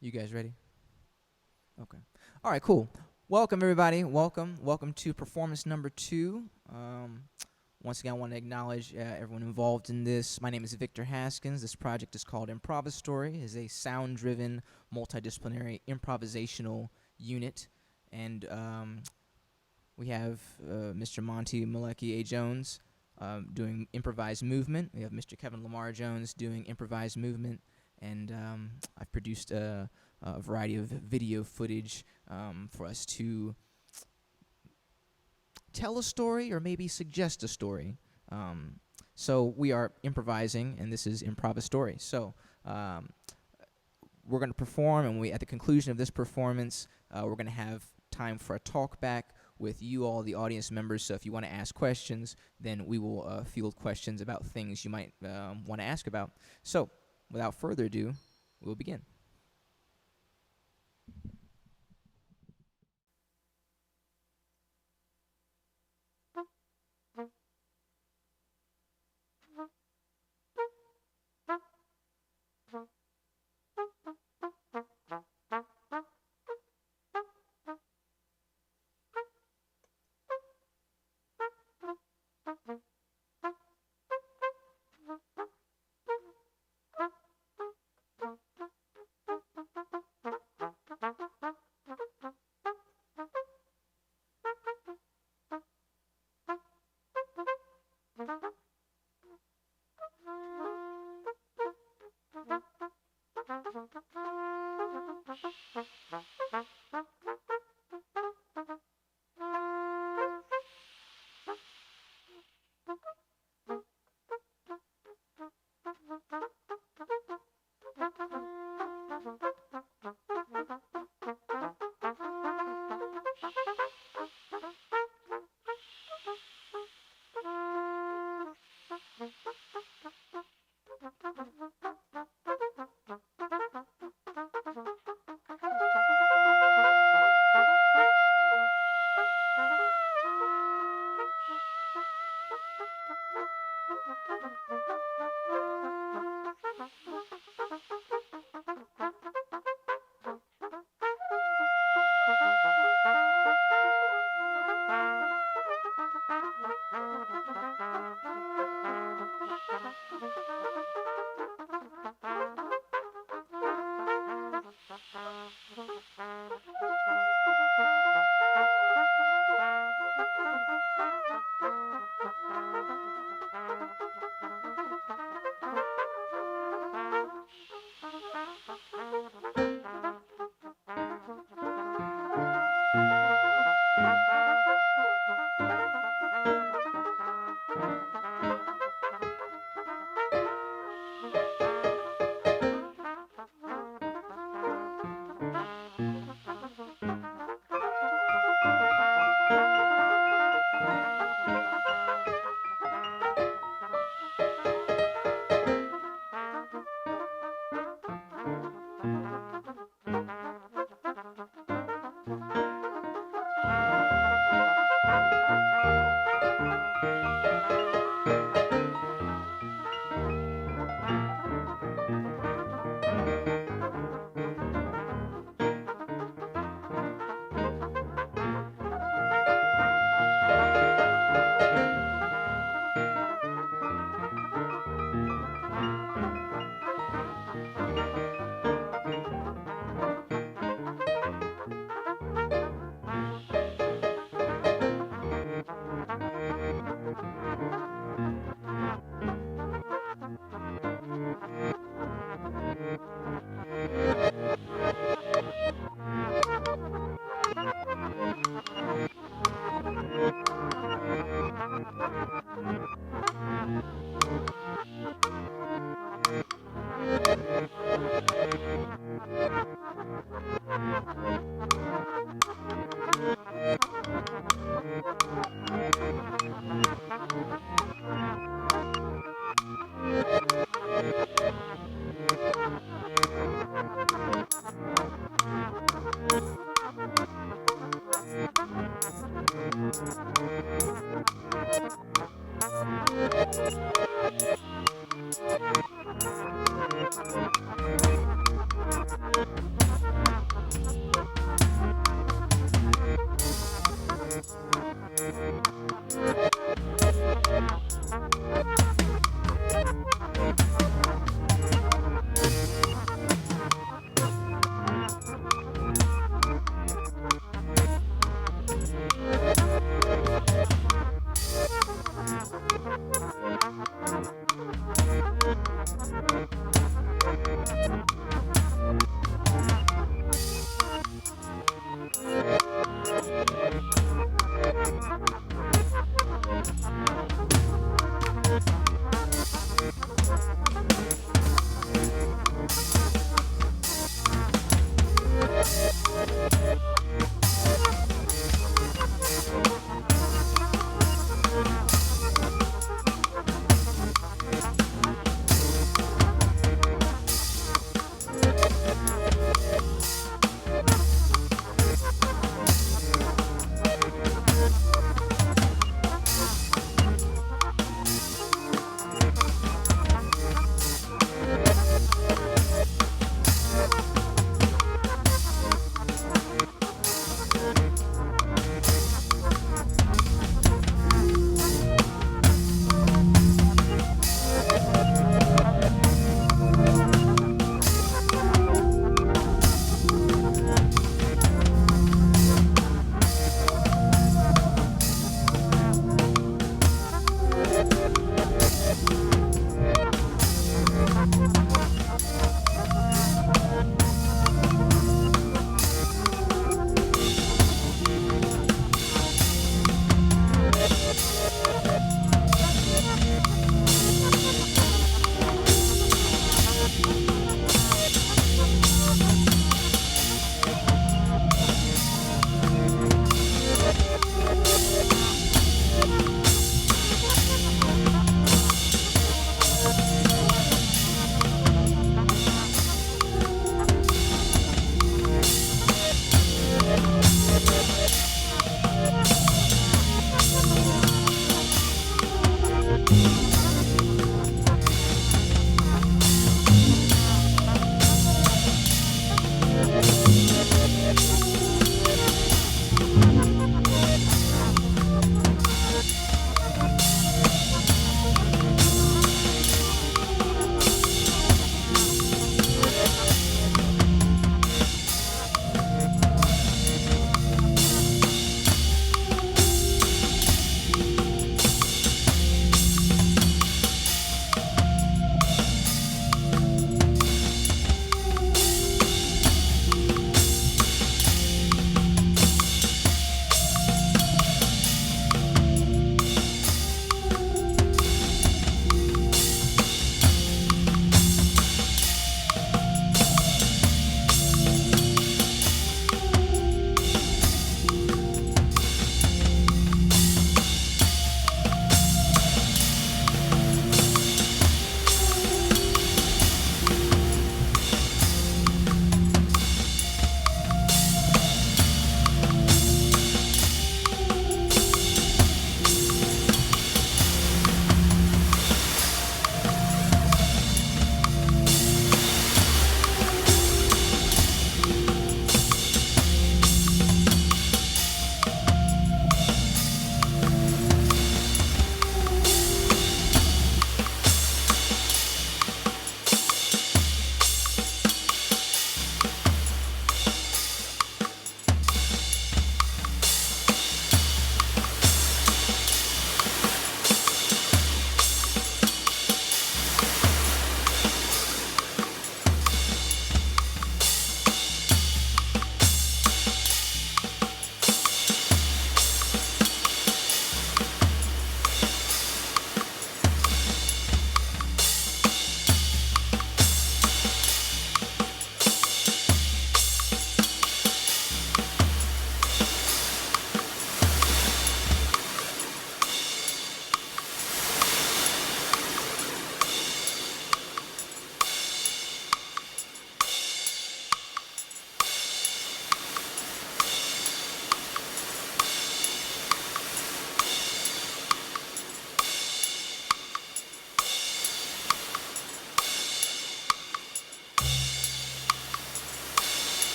You guys ready? Okay. All right, cool. Welcome, everybody. Welcome to performance number 2. Once again, I want to acknowledge everyone involved in this. My name is Victor Haskins. This project is called ImproviStory. It is a sound-driven, multidisciplinary improvisational unit. And we have Mr. Monte, Meoleaeke A Jones doing improvised movement. We have Mr. Kevin LaMarr Jones doing improvised movement. And I've produced a variety of video footage for us to tell a story or maybe suggest a story. So we are improvising, and this is ImproviStory. So we're going to perform, and at the conclusion of this performance, we're going to have time for a talkback with you all, the audience members. So if you want to ask questions, then we will field questions about things you might want to ask about. So without further ado, we'll begin.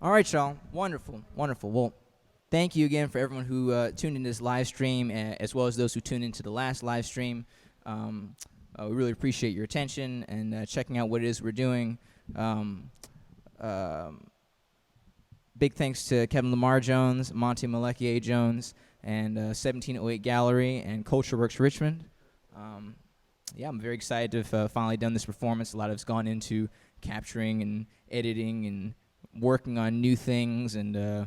All right, y'all. Wonderful, wonderful. Well, thank you again for everyone who tuned into this live stream, as well as those who tuned into the last live stream. We really appreciate your attention and checking out what it is we're doing. Big thanks to Kevin LaMarr Jones, Monte Meoleaeke A Jones, and 1708 Gallery and CultureWorks Richmond. Yeah, I'm very excited to have finally done this performance. A lot of it's gone into capturing and editing and working on new things, and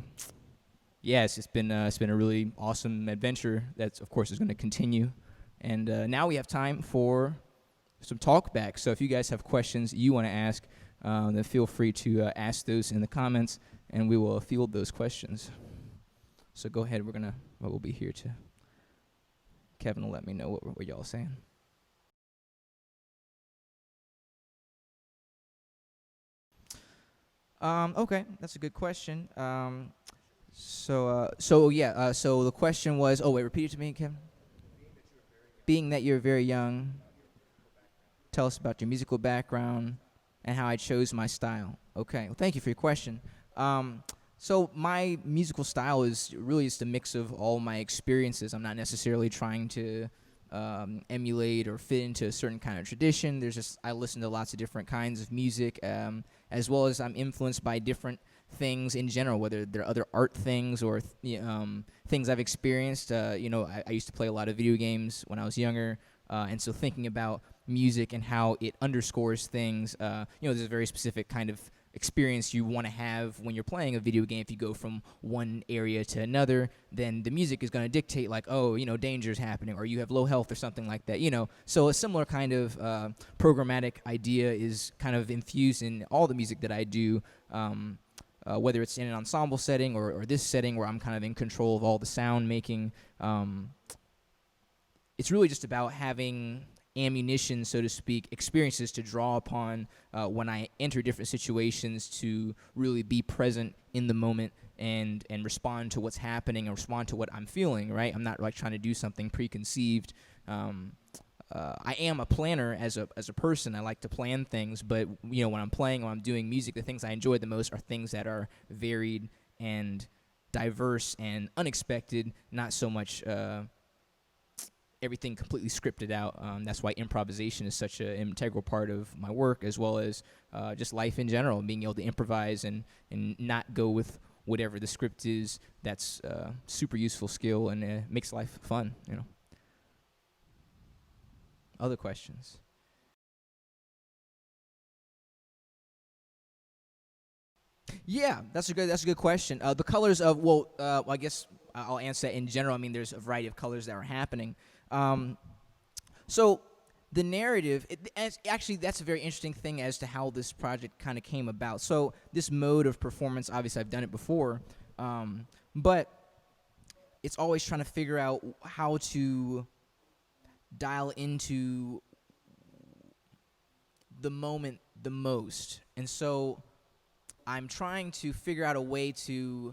yes, it's been a really awesome adventure that, of course, is going to continue. And now we have time for some talkback. So if you guys have questions you want to ask, then feel free to ask those in the comments, and we will field those questions. So go ahead. We'll be here to. Kevin will let me know what y'all are saying. Okay, that's a good question. So the question was, repeat it to me, Kevin. Being that you're very young, tell us about your musical background and how I chose my style. Okay, well, thank you for your question. So my musical style is really just a mix of all my experiences. I'm not necessarily trying to emulate or fit into a certain kind of tradition. I listen to lots of different kinds of music, as well as I'm influenced by different things in general, whether they're other art things or things I've experienced. I used to play a lot of video games when I was younger, and so thinking about music and how it underscores things, there's a very specific kind of experience you want to have when you're playing a video game. If you go from one area to another, then the music is going to dictate, like, danger's happening, or you have low health or something like that, So a similar kind of programmatic idea is kind of infused in all the music that I do, whether it's in an ensemble setting or this setting where I'm kind of in control of all the sound making. It's really just about having ammunition, so to speak, experiences to draw upon when I enter different situations, to really be present in the moment and respond to what's happening and respond to what I'm feeling, right? I'm not like trying to do something preconceived. I am a planner as a person. I like to plan things, but when I'm playing or I'm doing music, the things I enjoy the most are things that are varied and diverse and unexpected, not so much everything completely scripted out. That's why improvisation is such an integral part of my work, as well as just life in general, being able to improvise and not go with whatever the script is. That's a super useful skill, and makes life fun, Other questions? Yeah, that's a good question. The colors of, I guess I'll answer that in general. I mean, there's a variety of colors that are happening. So the narrative, actually, that's a very interesting thing as to how this project kind of came about. So this mode of performance, obviously, I've done it before, but it's always trying to figure out how to dial into the moment the most. And so I'm trying to figure out a way to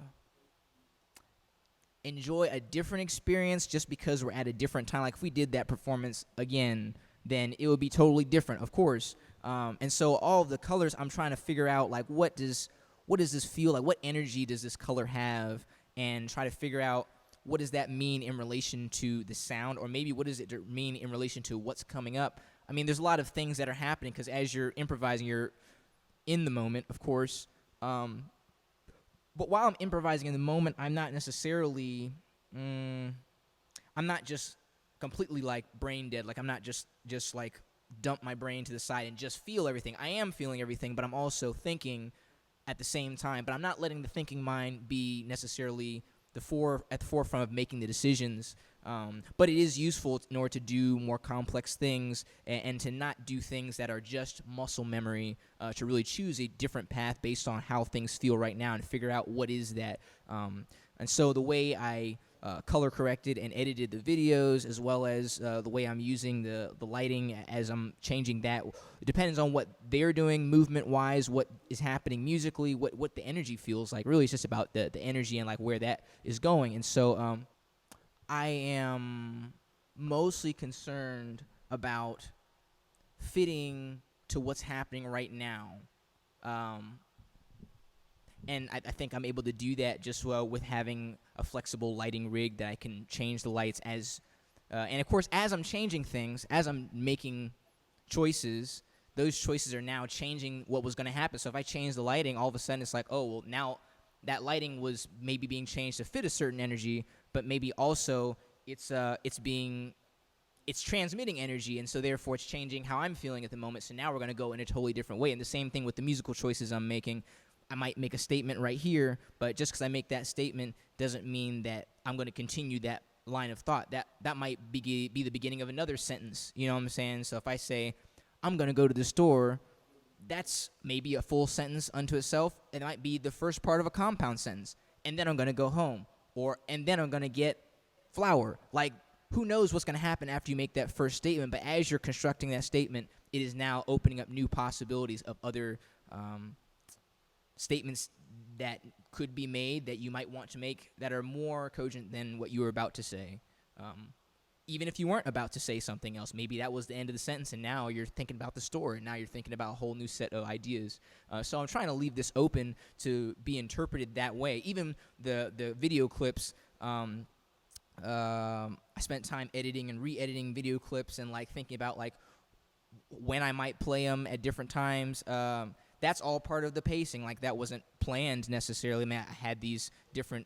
enjoy a different experience just because we're at a different time. Like, if we did that performance again, then it would be totally different, of course. And so all of the colors, I'm trying to figure out, like, what does this feel like? What energy does this color have? And try to figure out, what does that mean in relation to the sound? Or maybe what does it mean in relation to what's coming up? I mean, there's a lot of things that are happening, because as you're improvising, you're in the moment, of course. But while I'm improvising in the moment, I'm not necessarily, I'm not just completely, like, brain dead. Like, I'm not just like dump my brain to the side and just feel everything. I am feeling everything, but I'm also thinking at the same time. But I'm not letting the thinking mind be necessarily at the forefront of making the decisions. But it is useful in order to do more complex things and to not do things that are just muscle memory, to really choose a different path based on how things feel right now and figure out what is that. And so the way I color corrected and edited the videos, as well as the way I'm using the lighting as I'm changing that, it depends on what they're doing movement-wise, what is happening musically, what the energy feels like. Really, it's just about the energy and like where that is going. And so I am mostly concerned about fitting to what's happening right now. And I think I'm able to do that just well with having a flexible lighting rig that I can change the lights as, and of course, as I'm changing things, as I'm making choices, those choices are now changing what was going to happen. So if I change the lighting, all of a sudden it's like, oh, well, now that lighting was maybe being changed to fit a certain energy, but maybe also it's transmitting energy, and so therefore it's changing how I'm feeling at the moment. So now we're going to go in a totally different way. And the same thing with the musical choices I'm making. I might make a statement right here, but just because I make that statement doesn't mean that I'm going to continue that line of thought. That might be the beginning of another sentence. You know what I'm saying? So if I say, I'm going to go to the store, that's maybe a full sentence unto itself. It might be the first part of a compound sentence. And then I'm going to go home. And then I'm going to get flour. Like, who knows what's going to happen after you make that first statement, but as you're constructing that statement, it is now opening up new possibilities of other statements that could be made that you might want to make that are more cogent than what you were about to say. Even if you weren't about to say something else, maybe that was the end of the sentence, and now you're thinking about the story, and now you're thinking about a whole new set of ideas. So I'm trying to leave this open to be interpreted that way. Even the video clips, I spent time editing and re-editing video clips and like thinking about like when I might play them at different times. That's all part of the pacing. Like, that wasn't planned necessarily. I mean, I had these different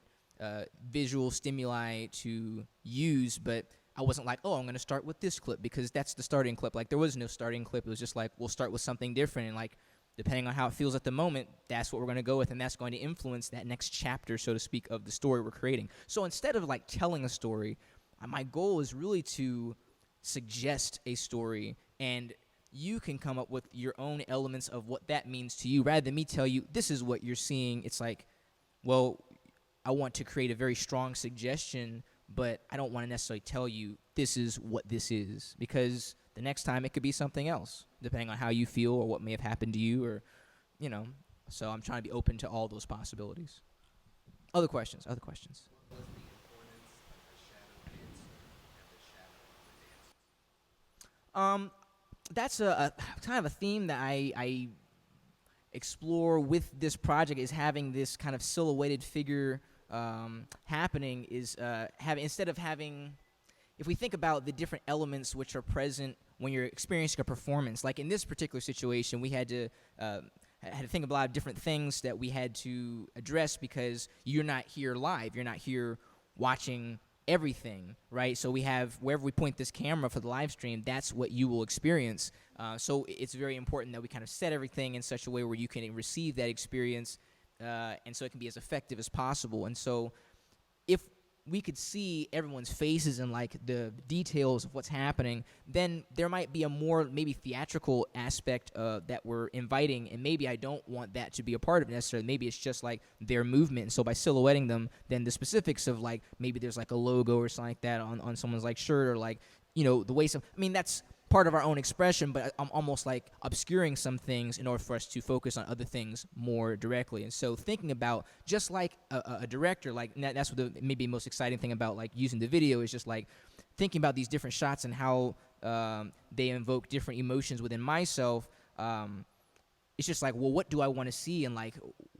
visual stimuli to use, but I wasn't like, oh, I'm going to start with this clip because that's the starting clip. Like, there was no starting clip. It was just like, we'll start with something different, and like, depending on how it feels at the moment, that's what we're going to go with, and that's going to influence that next chapter, so to speak, of the story we're creating. So instead of like telling a story, my goal is really to suggest a story, and you can come up with your own elements of what that means to you, rather than me tell you, this is what you're seeing. It's like, well, I want to create a very strong suggestion, but I don't want to necessarily tell you this is what this is, because the next time it could be something else, depending on how you feel or what may have happened to you, or, you know. So I'm trying to be open to all those possibilities. Other questions? Other questions? That's a kind of a theme that I explore with this project, is having this kind of silhouetted figure happening, is instead of having, if we think about the different elements which are present when you're experiencing a performance, like in this particular situation, we had to think of a lot of different things that we had to address, because you're not here live, you're not here watching everything, right? So we have, wherever we point this camera for the live stream, that's what you will experience. So it's very important that we kind of set everything in such a way where you can receive that experience, and so it can be as effective as possible. And so if we could see everyone's faces and like the details of what's happening, then there might be a more maybe theatrical aspect that we're inviting, and maybe I don't want that to be a part of it necessarily. Maybe it's just like their movement, and so by silhouetting them, then the specifics of like maybe there's like a logo or something like that on someone's like shirt, or like, you know, the way some, I mean, that's part of our own expression, but I'm almost like obscuring some things in order for us to focus on other things more directly. And so thinking about, just like a director, like that's what the maybe most exciting thing about like using the video is just like thinking about these different shots and how they invoke different emotions within myself. It's just like, well, what do I want to see? And like,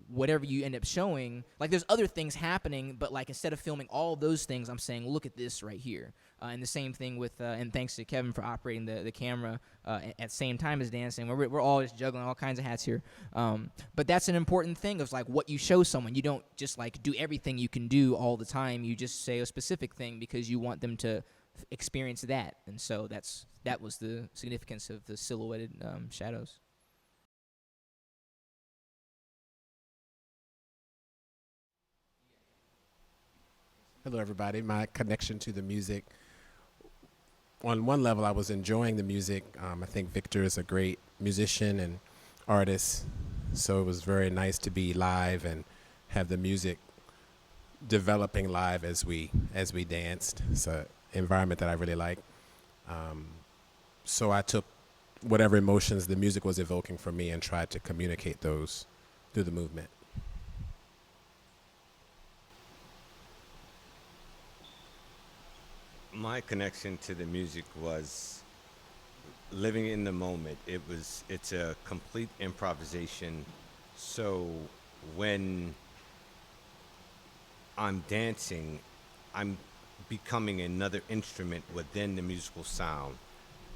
whatever you end up showing, like there's other things happening, but like instead of filming all those things, I'm saying, look at this right here. And the same thing with, and thanks to Kevin for operating the camera at the same time as dancing. We're all just juggling all kinds of hats here. But that's an important thing of like what you show someone. You don't just like do everything you can do all the time. You just say a specific thing because you want them to experience that. And so that was the significance of the silhouetted shadows. Hello, everybody. My connection to the music, on one level, I was enjoying the music. I think Victor is a great musician and artist, so it was very nice to be live and have the music developing live as we danced. It's an environment that I really like. So I took whatever emotions the music was evoking for me and tried to communicate those through the movement. My connection to the music was living in the moment. It's a complete improvisation. So when I'm dancing, I'm becoming another instrument within the musical sound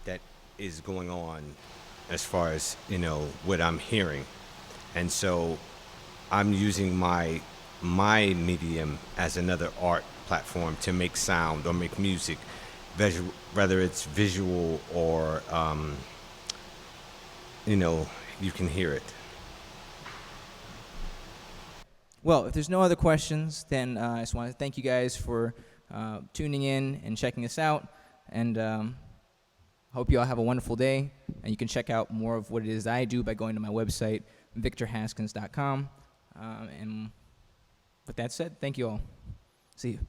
that is going on as far as, what I'm hearing. And so I'm using my medium as another art platform to make sound or make music, whether it's visual or you can hear it. Well, if there's no other questions, then I just want to thank you guys for tuning in and checking us out. And hope you all have a wonderful day. And you can check out more of what it is I do by going to my website, victorhaskins.com. And with that said, thank you all. See you.